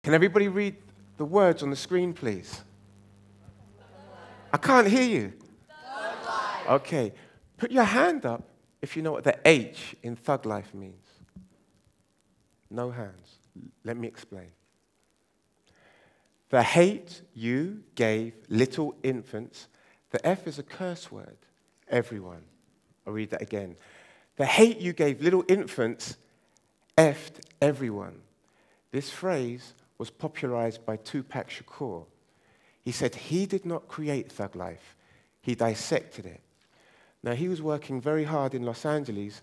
Can everybody read the words on the screen, please? I can't hear you. Thug life. Okay. Put your hand up if you know what the H in thug life means. No hands. Let me explain. The hate you gave little infants. The F is a curse word. Everyone. I'll read that again. The hate you gave little infants effed everyone. This phrase was popularized by Tupac Shakur. He said he did not create thug life. He dissected it. Now, he was working very hard in Los Angeles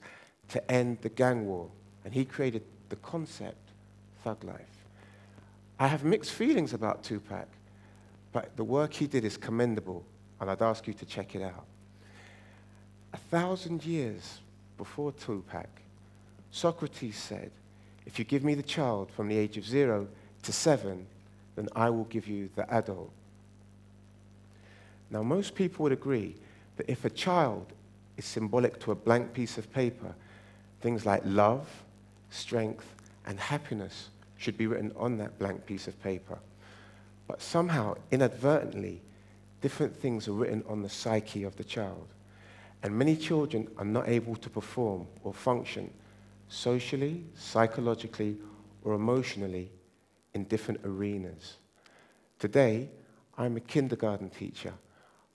to end the gang war, and he created the concept thug life. I have mixed feelings about Tupac, but the work he did is commendable, and I'd ask you to check it out. 1,000 years before Tupac, Socrates said, if you give me the child from the age of 0 to 7, then I will give you the adult. Now, most people would agree that if a child is symbolic to a blank piece of paper, things like love, strength, and happiness should be written on that blank piece of paper. But somehow, inadvertently, different things are written on the psyche of the child. And many children are not able to perform or function socially, psychologically, or emotionally in different arenas. Today, I'm a kindergarten teacher.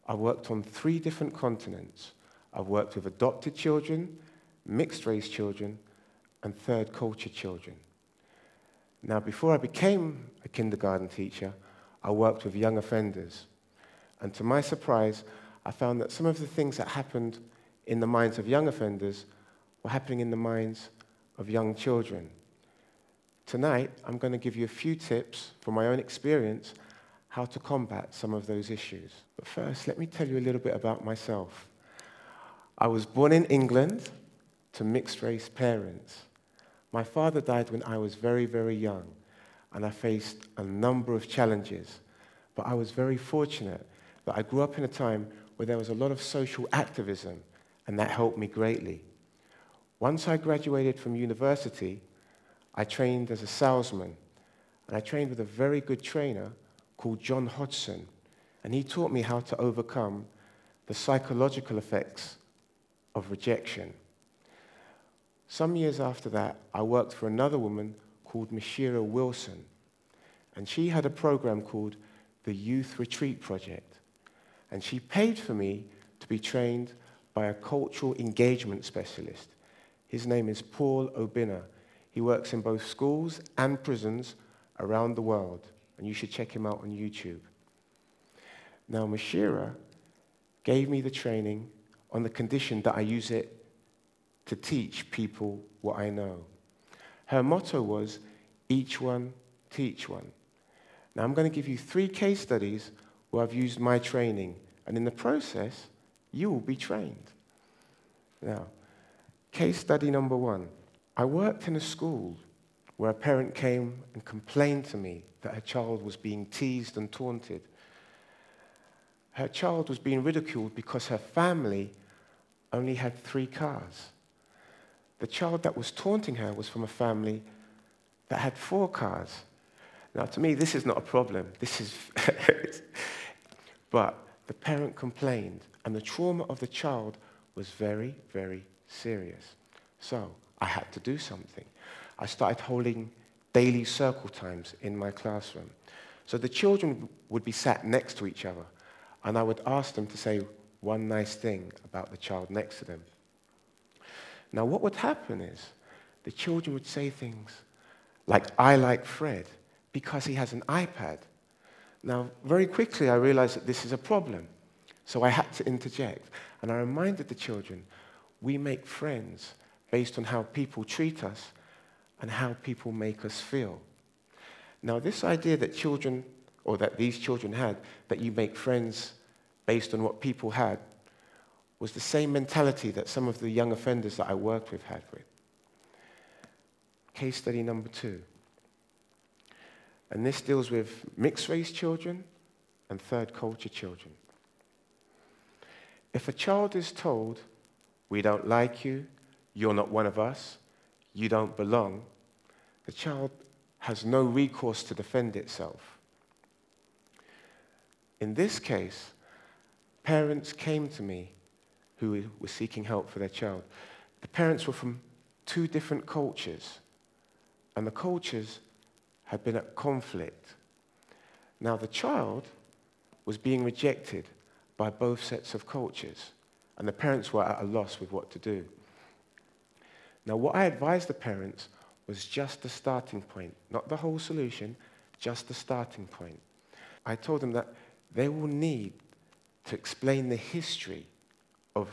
I worked on 3 different continents. I've worked with adopted children, mixed-race children, and third culture children. Now, before I became a kindergarten teacher, I worked with young offenders. And to my surprise, I found that some of the things that happened in the minds of young offenders were happening in the minds of young children. Tonight, I'm going to give you a few tips from my own experience how to combat some of those issues. But first, let me tell you a little bit about myself. I was born in England to mixed-race parents. My father died when I was very, very young, and I faced a number of challenges. But I was very fortunate that I grew up in a time where there was a lot of social activism, and that helped me greatly. Once I graduated from university, I trained as a salesman, and I trained with a very good trainer called John Hodgson, and he taught me how to overcome the psychological effects of rejection. Some years after that, I worked for another woman called Mashira Wilson, and she had a program called the Youth Retreat Project, and she paid for me to be trained by a cultural engagement specialist. His name is Paul Obinna. He works in both schools and prisons around the world, and you should check him out on YouTube. Now, Mashira gave me the training on the condition that I use it to teach people what I know. Her motto was, each one, teach one. Now, I'm going to give you 3 case studies where I've used my training, and in the process, you will be trained. Now, case study number 1. I worked in a school where a parent came and complained to me that her child was being teased and taunted. Her child was being ridiculed because her family only had 3 cars. The child that was taunting her was from a family that had 4 cars. Now, to me, this is not a problem. This is... But the parent complained, and the trauma of the child was very, very serious. So I had to do something. I started holding daily circle times in my classroom. So the children would be sat next to each other, and I would ask them to say one nice thing about the child next to them. Now, what would happen is the children would say things like, I like Fred because he has an iPad. Now, very quickly, I realized that this is a problem. So I had to interject. And I reminded the children, we make friends based on how people treat us and how people make us feel. Now, this idea that children, or that these children had, that you make friends based on what people had, was the same mentality that some of the young offenders that I worked with had with. Case study number 2. And this deals with mixed-race children and third culture children. If a child is told, we don't like you, you're not one of us, you don't belong, the child has no recourse to defend itself. In this case, parents came to me who were seeking help for their child. The parents were from 2 different cultures, and the cultures had been at conflict. Now, the child was being rejected by both sets of cultures, and the parents were at a loss with what to do. Now, what I advised the parents was just the starting point, not the whole solution, just the starting point. I told them that they will need to explain the history of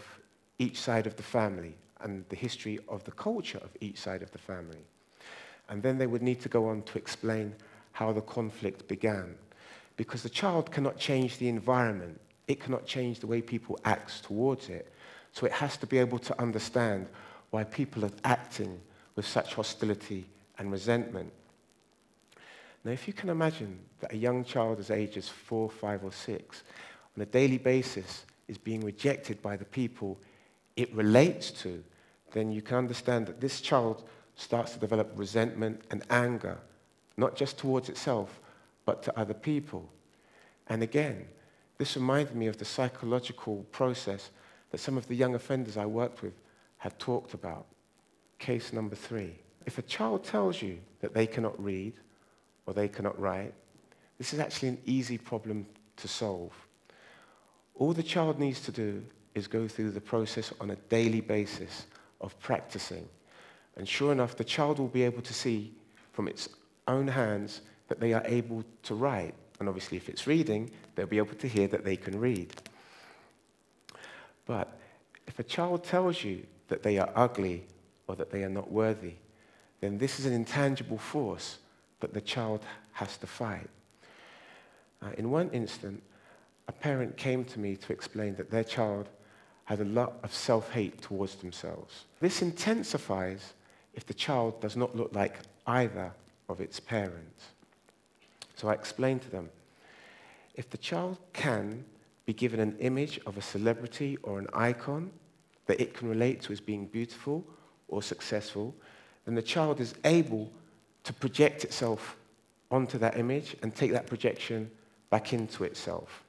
each side of the family and the history of the culture of each side of the family. And then they would need to go on to explain how the conflict began. Because the child cannot change the environment. It cannot change the way people act towards it. So it has to be able to understand why people are acting with such hostility and resentment. Now, if you can imagine that a young child as age as 4, 5, or 6, on a daily basis, is being rejected by the people it relates to, then you can understand that this child starts to develop resentment and anger, not just towards itself, but to other people. And again, this reminded me of the psychological process that some of the young offenders I worked with had talked about. Case number 3. If a child tells you that they cannot read or they cannot write, this is actually an easy problem to solve. All the child needs to do is go through the process on a daily basis of practicing. And sure enough, the child will be able to see from its own hands that they are able to write. And obviously, if it's reading, they'll be able to hear that they can read. But if a child tells you that they are ugly or that they are not worthy, then this is an intangible force that the child has to fight. In one instant, a parent came to me to explain that their child had a lot of self-hate towards themselves. This intensifies if the child does not look like either of its parents. So I explained to them, if the child can be given an image of a celebrity or an icon that it can relate to as being beautiful or successful, then the child is able to project itself onto that image and take that projection back into itself.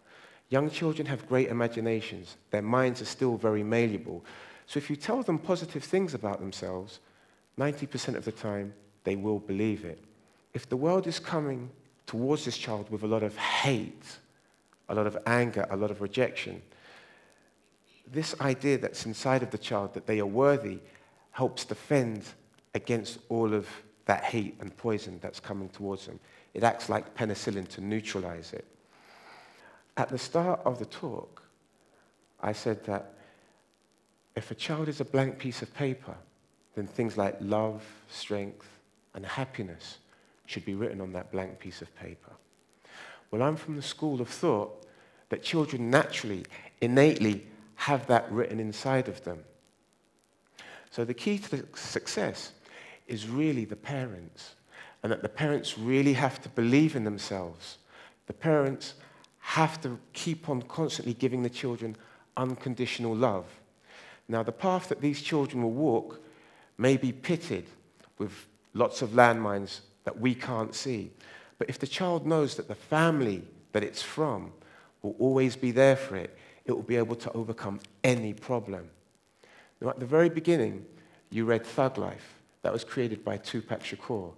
Young children have great imaginations. Their minds are still very malleable. So if you tell them positive things about themselves, 90% of the time, they will believe it. If the world is coming towards this child with a lot of hate, a lot of anger, a lot of rejection, this idea that's inside of the child that they are worthy helps defend against all of that hate and poison that's coming towards them. It acts like penicillin to neutralize it. At the start of the talk, I said that if a child is a blank piece of paper, then things like love, strength, and happiness should be written on that blank piece of paper. Well, I'm from the school of thought that children naturally, innately have that written inside of them. So the key to the success is really the parents, and that the parents really have to believe in themselves. The parents have to keep on constantly giving the children unconditional love. Now, the path that these children will walk may be pitted with lots of landmines that we can't see. But if the child knows that the family that it's from will always be there for it, it will be able to overcome any problem. Now, at the very beginning, you read Thug Life. That was created by Tupac Shakur.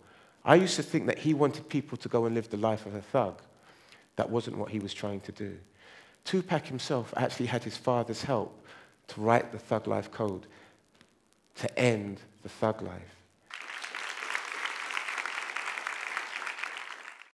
I used to think that he wanted people to go and live the life of a thug. That wasn't what he was trying to do. Tupac himself actually had his father's help to write the Thug Life Code to end the thug life.